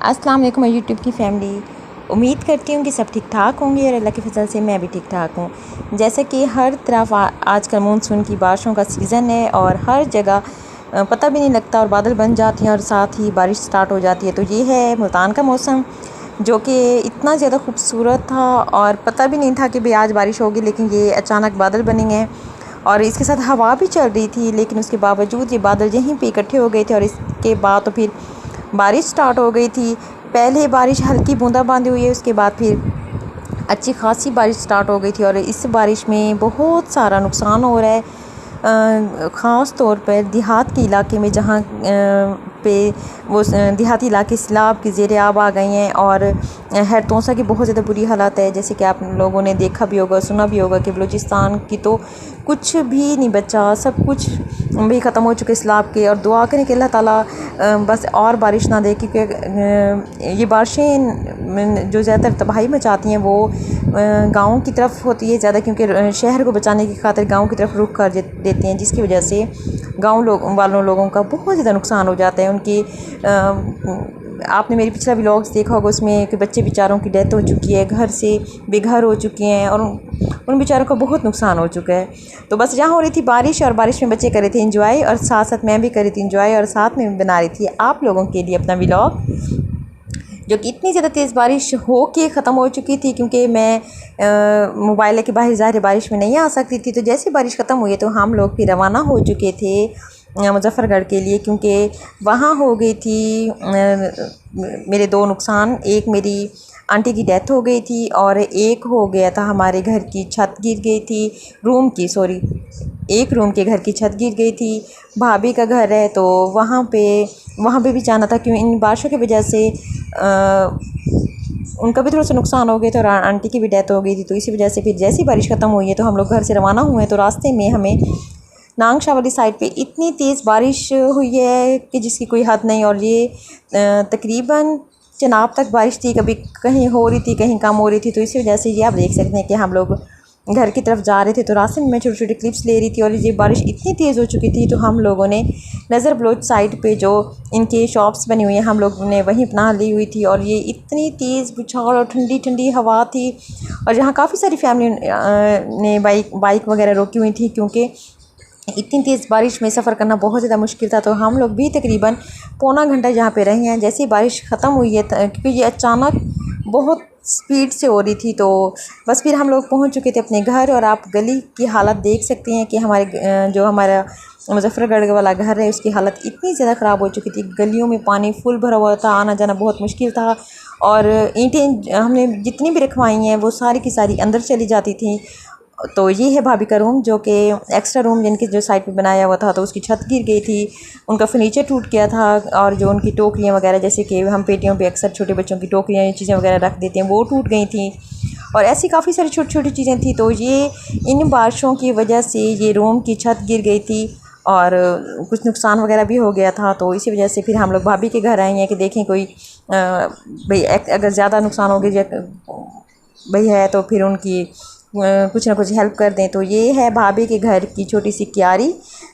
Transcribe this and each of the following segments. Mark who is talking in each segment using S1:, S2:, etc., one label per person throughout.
S1: अस्सलाम वालेकुम यूट्यूब की फ़ैमिली। उम्मीद करती हूँ कि सब ठीक ठाक होंगे और अल्लाह के फजल से मैं भी ठीक ठाक हूँ। जैसा कि हर तरफ आजकल मानसून की बारिशों का सीज़न है और हर जगह पता भी नहीं लगता और बादल बन जाते हैं और साथ ही बारिश स्टार्ट हो जाती है। तो ये है मुल्तान का मौसम, जो कि इतना ज़्यादा खूबसूरत था और पता भी नहीं था कि भाई आज बारिश होगी, लेकिन ये अचानक बादल बनेंगे हैं और इसके साथ हवा भी चल रही थी। लेकिन उसके बावजूद ये बादल यहीं पे इकट्ठे हो गए थे और इसके बाद तो फिर बारिश स्टार्ट हो गई थी। पहले बारिश हल्की बूंदाबांदी हुई है, उसके बाद फिर अच्छी खासी बारिश स्टार्ट हो गई थी और इस बारिश में बहुत सारा नुकसान हो रहा है। ख़ास तौर पर देहात के इलाके में, जहाँ पे वो देहाती इलाके सैलाब की ज़ेर आब आ गए हैं और हैरतौसा की बहुत ज़्यादा बुरी हालत है। जैसे कि आप लोगों ने देखा भी होगा, सुना भी होगा कि बलूचिस्तान की तो कुछ भी नहीं बचा, सब कुछ भी ख़त्म हो चुके सैलाब के। और दुआ करें कि अल्लाह ताला बस और बारिश ना दे, क्योंकि ये बारिशें जो ज़्यादातर तबाही मचाती हैं वो गाँव की तरफ होती है ज़्यादा, क्योंकि शहर को बचाने की खातिर गाँव की तरफ रुख कर देते हैं, जिसकी वजह से गाँव लोगों का बहुत ज़्यादा नुकसान हो जाता है। उनकी आपने मेरी पिछला व्लॉग्स देखा होगा, उसमें कि बच्चे बेचारों की डेथ हो चुकी है, घर से बेघर हो चुके हैं और उन बेचारों का बहुत नुकसान हो चुका है। तो बस जहाँ हो रही थी बारिश और बारिश में बच्चे कर रहे थे इंजॉय और साथ साथ मैं भी कर रही थी इंजॉय और साथ में बना रही थी आप लोगों के लिए अपना व्लॉग, जो कि इतनी ज़्यादा तेज़ बारिश हो के ख़त्म हो चुकी थी क्योंकि मैं मोबाइल के बाहर ज़ाहिर बारिश में नहीं आ सकती थी। तो जैसे बारिश ख़त्म हुई तो हम लोग फिर रवाना हो चुके थे मुजफ्फ़रगढ़ के लिए, क्योंकि वहाँ हो गई थी मेरे दो नुकसान। एक मेरी आंटी की डेथ हो गई थी और एक हो गया था हमारे घर की छत गिर गई थी, एक रूम के घर की छत गिर गई थी। भाभी का घर है तो वहाँ पे भी जाना था, क्यों इन बारिशों की वजह से उनका भी थोड़ा सा नुकसान हो गया था और आंटी की भी डेथ हो गई थी। तो इसी वजह से फिर जैसी बारिश ख़त्म हुई है तो हम लोग घर से रवाना हुए हैं। तो रास्ते में हमें नांगशाह वाली साइड पे इतनी तेज़ बारिश हुई है कि जिसकी कोई हद नहीं, और ये तकरीबन चनाब तक बारिश थी, कभी कहीं हो रही थी कहीं कम हो रही थी। तो इसी वजह से ये आप देख सकते हैं कि हम लोग घर की तरफ जा रहे थे तो रास्ते में मैं छोटी छोटी क्लिप्स ले रही थी और ये बारिश इतनी तेज़ हो चुकी थी। तो हम लोगों ने नज़र बलोच साइड पे जो इनके शॉप्स बनी हुई हैं हम लोगों ने वहीं पनाह ली हुई थी और ये इतनी तेज़ बुछाड़ और ठंडी ठंडी हवा थी और यहाँ काफ़ी सारी फैमिली ने बाइक वगैरह रोकी हुई थी, क्योंकि इतनी तेज़ बारिश में सफ़र करना बहुत ज़्यादा मुश्किल था। तो हम लोग भी तकरीबन पौना घंटा यहाँ पे रहे हैं। जैसे ही बारिश ख़त्म हुई है, क्योंकि ये अचानक बहुत स्पीड से हो रही थी, तो बस फिर हम लोग पहुँच चुके थे अपने घर। और आप गली की हालत देख सकते हैं कि हमारा मुजफ्फ़रगढ़ वाला घर है उसकी हालत इतनी ज़्यादा ख़राब हो चुकी थी। गलियों में पानी फुल भरा हुआ था, आना जाना बहुत मुश्किल था और ईंटें हमने जितनी भी रखवाई हैं वो सारी की सारी अंदर चली जाती थी। तो ये है भाभी का रूम, जो कि एक्स्ट्रा रूम जिनके जो साइड पे बनाया हुआ था, तो उसकी छत गिर गई थी, उनका फर्नीचर टूट गया था और जो उनकी टोकरियाँ वगैरह, जैसे कि हम पेटियों पे अक्सर छोटे बच्चों की टोकरियाँ चीज़ें वगैरह रख देते हैं, वो टूट गई थी और ऐसी काफ़ी सारी छोटी छोटी चीज़ें थी। तो ये इन बारिशों की वजह से ये रूम की छत गिर गई थी और कुछ नुकसान वगैरह भी हो गया था। तो इसी वजह से फिर हम लोग भाभी के घर आए हैं कि देखें कोई भाई अगर ज़्यादा नुकसान हो गया भाई है तो फिर उनकी कुछ ना कुछ हेल्प कर दें। तो ये है भाभी के घर की छोटी सी क्यारी,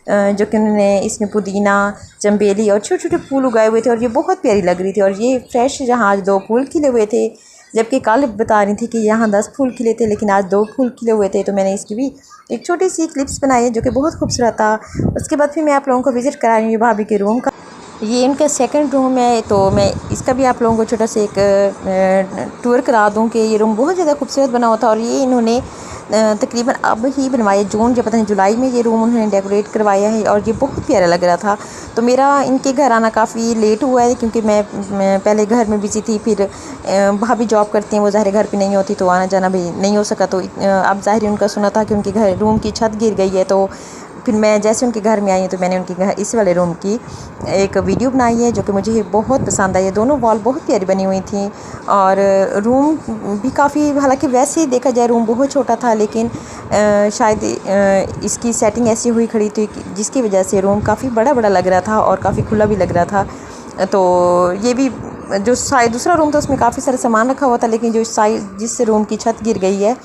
S1: जो कि उन्होंने इसमें पुदीना, चंबेली और छोटे छोटे फूल उगाए हुए थे और ये बहुत प्यारी लग रही थी। और ये फ्रेश जहाँ आज 2 फूल खिले हुए थे, जबकि कल बता रही थी कि यहाँ 10 फूल खिले थे, लेकिन आज 2 फूल खिले हुए थे। तो मैंने इसकी भी एक छोटी सी क्लिप्स बनाई है जो कि बहुत खूबसूरत था। उसके बाद फिर मैं आप लोगों को विज़िट करा रही हूँ भाभी के रूम का। ये इनका सेकंड रूम है, तो मैं इसका भी आप लोगों को छोटा सा एक टूर करा दूं कि ये रूम बहुत ज़्यादा खूबसूरत बना हुआ था। और ये इन्होंने तकरीबन अब ही बनवाया, जून या पता नहीं जुलाई में ये रूम उन्होंने डेकोरेट करवाया है और ये बहुत प्यारा लग रहा था। तो मेरा इनके घर आना काफ़ी लेट हुआ है, क्योंकि मैं पहले घर में बिज़ी थी, फिर भाभी जॉब करती हैं, वो ज़ाहिर घर पे नहीं होती, तो आना जाना भी नहीं हो सका। तो अब ज़ाहिर उनका सुना था कि उनके घर रूम की छत गिर गई है, तो फिर मैं जैसे उनके घर में आई हूँ तो मैंने उनके घर इस वाले रूम की एक वीडियो बनाई है जो कि मुझे बहुत पसंद आई है। दोनों वॉल बहुत प्यारी बनी हुई थी और रूम भी काफ़ी, हालांकि वैसे ही देखा जाए रूम बहुत छोटा था, लेकिन शायद इसकी सेटिंग ऐसी हुई खड़ी थी जिसकी वजह से रूम काफ़ी बड़ा बड़ा लग रहा था और काफ़ी खुला भी लग रहा था। तो ये भी जो दूसरा रूम था उसमें काफ़ी सारा सामान रखा हुआ था, लेकिन जो जिस रूम की छत गिर गई है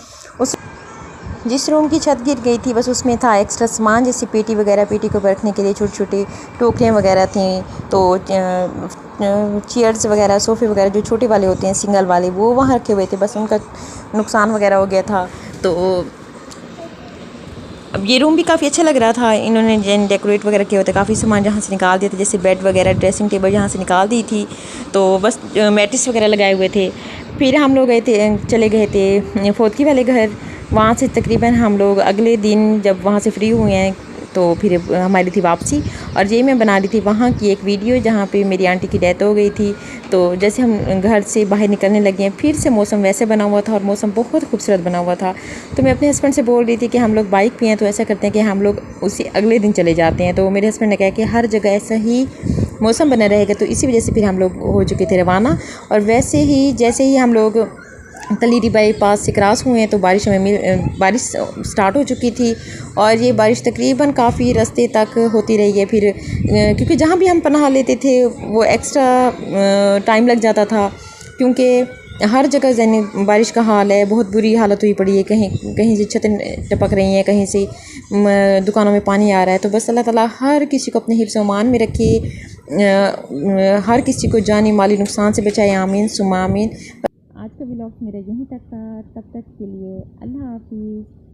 S1: जिस रूम की छत गिर गई थी बस उसमें था एक्स्ट्रा सामान, जैसे पेटी वगैरह, पेटी को रखने के लिए छोटे छोटे टोकरियाँ वगैरह थी। तो चेयर्स वगैरह, सोफ़े वगैरह जो छोटे वाले होते हैं सिंगल वाले, वो वहाँ रखे हुए थे, बस उनका नुकसान वगैरह हो गया था। तो अब ये रूम भी काफ़ी अच्छा लग रहा था। इन्होंने जैन डेकोरेट वगैरह किए होते, काफ़ी सामान जहाँ से निकाल दिए थे, जैसे बेड वगैरह, ड्रेसिंग टेबल जहाँ से निकाल दी थी, तो बस मैट्रेस वगैरह लगाए हुए थे। फिर हम लोग चले गए थे फोतकी वाले घर। वहाँ से तकरीबन हम लोग अगले दिन जब वहाँ से फ्री हुए हैं तो फिर हमारी थी वापसी। और ये मैं बना रही थी वहाँ की एक वीडियो जहाँ पे मेरी आंटी की डेथ हो गई थी। तो जैसे हम घर से बाहर निकलने लगे हैं, फिर से मौसम वैसे बना हुआ था और मौसम बहुत खूबसूरत बना हुआ था। तो मैं अपने हस्बैंड से बोल रही थी कि हम लोग बाइक पे हैं, तो ऐसा करते हैं कि हम लोग उसी अगले दिन चले जाते हैं। तो मेरे हस्बैंड ने कहा कि हर जगह ऐसा ही मौसम बना रहेगा, तो इसी वजह से फिर हम लोग हो चुके थे रवाना। और वैसे ही जैसे ही हम लोग तलीरी बाईपास से क्रॉस हुए हैं तो बारिश स्टार्ट हो चुकी थी। और ये बारिश तकरीबन काफ़ी रास्ते तक होती रही है। फिर क्योंकि जहाँ भी हम पनाह लेते थे वो एक्स्ट्रा टाइम लग जाता था, क्योंकि हर जगह यानी बारिश का हाल है, बहुत बुरी हालत हुई पड़ी है। कहीं कहीं से छतें टपक रही हैं, कहीं से दुकानों में पानी आ रहा है। तो बस अल्लाह ताला हर किसी को अपने हिफ्ज़ अमान में रखे, हर किसी को जानी माली नुकसान से बचाए, आमीन सुमा आमीन। आज का व्लॉग मेरा यहीं तक था, तब तक के लिए अल्लाह हाफिज़।